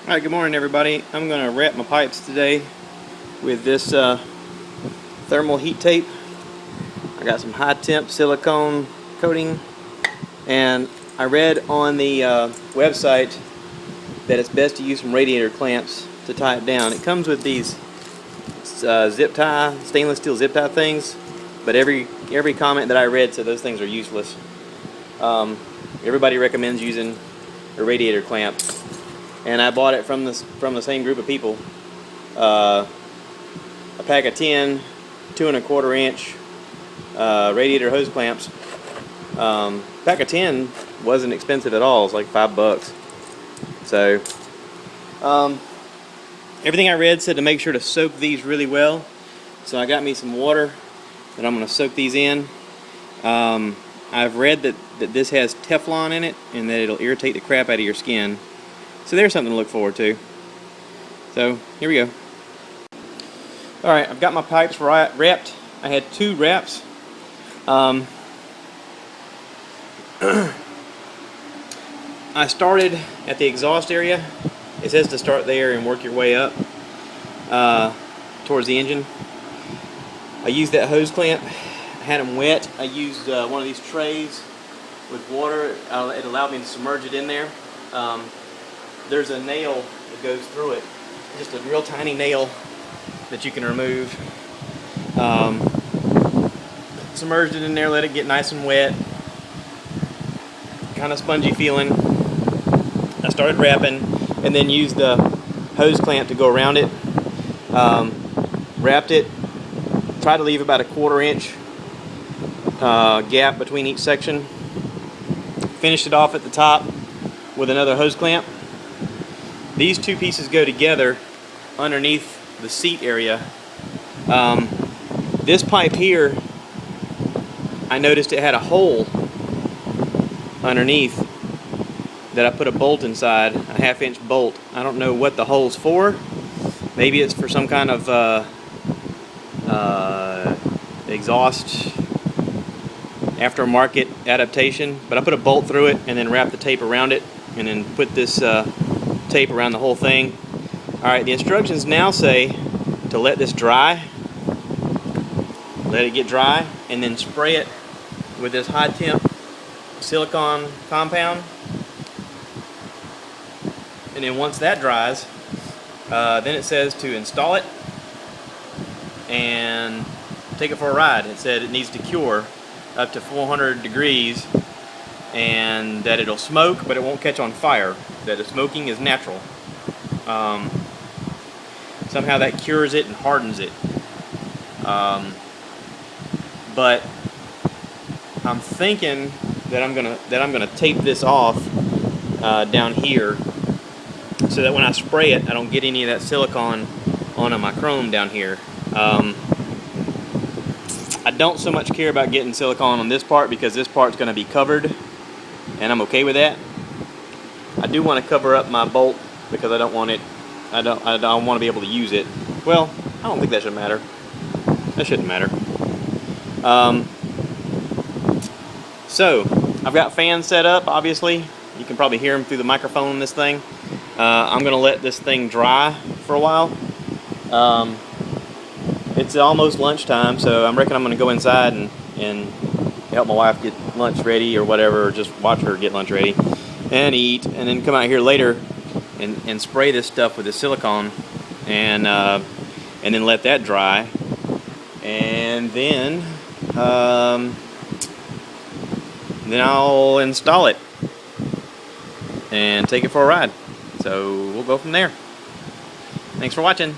Alright, good morning everybody. I'm going to wrap my pipes today with this thermal heat tape. I got some high temp silicone coating, and I read on the website that it's best to use some radiator clamps to tie it down. It comes with these zip tie, stainless steel zip tie things, but every comment that I read said those things are useless. Everybody recommends using a radiator clamp. And I bought it from the same group of people. A pack of 10 2¼ inch radiator hose clamps. Pack of 10 wasn't expensive at all. It's like $5. So everything I read said to make sure to soak these really well. So I got me some water and I'm going to soak these in. I've read that this has Teflon in it and that it'll irritate the crap out of your skin. So there's something to look forward to. So here we go. Alright, I've got my pipes wrapped. I had 2 wraps. I started at the exhaust area. It says to start there and work your way up towards the engine. I used that hose clamp. I had them wet. I used one of these trays with water. It allowed me to submerge it in there. There's a nail that goes through it, just a real tiny nail that you can remove. Submerged it in there, let it get nice and wet, kind of spongy feeling. I started wrapping and then used the hose clamp to go around it. Wrapped it, tried to leave about a 1/4 inch gap between each section. Finished it off at the top with another hose clamp. These 2 pieces go together underneath the seat area. This pipe here, I noticed it had a hole underneath that I put a bolt inside, a 1/2 inch bolt. I don't know what the hole's for. Maybe it's for some kind of exhaust aftermarket adaptation, but I put a bolt through it and then wrapped the tape around it and then put this tape around the whole thing. Alright, the instructions now say to let this dry, let it get dry, and then spray it with this high temp silicone compound. And then once that dries, then it says to install it and take it for a ride. It said it needs to cure up to 400 degrees and that it'll smoke but it won't catch on fire, that the smoking is natural. Somehow that cures it and hardens it. But I'm thinking that I'm gonna tape this off down here so that when I spray it I don't get any of that silicone onto my chrome down here. I don't so much care about getting silicone on this part because this part's going to be covered and I'm okay with that. I do want to cover up my bolt because I don't want it, I don't want to be able to use it. Well, I don't think that should matter. That shouldn't matter. So I've got fans set up, obviously. You can probably hear them through the microphone in this thing. I'm going to let this thing dry for a while. It's almost lunchtime, so I reckon I'm going to go inside and help my wife get lunch ready or whatever, or just watch her get lunch ready and eat, and then come out here later and spray this stuff with the silicone and then let that dry, and then I'll install it and take it for a ride. So we'll go from there. Thanks for watching.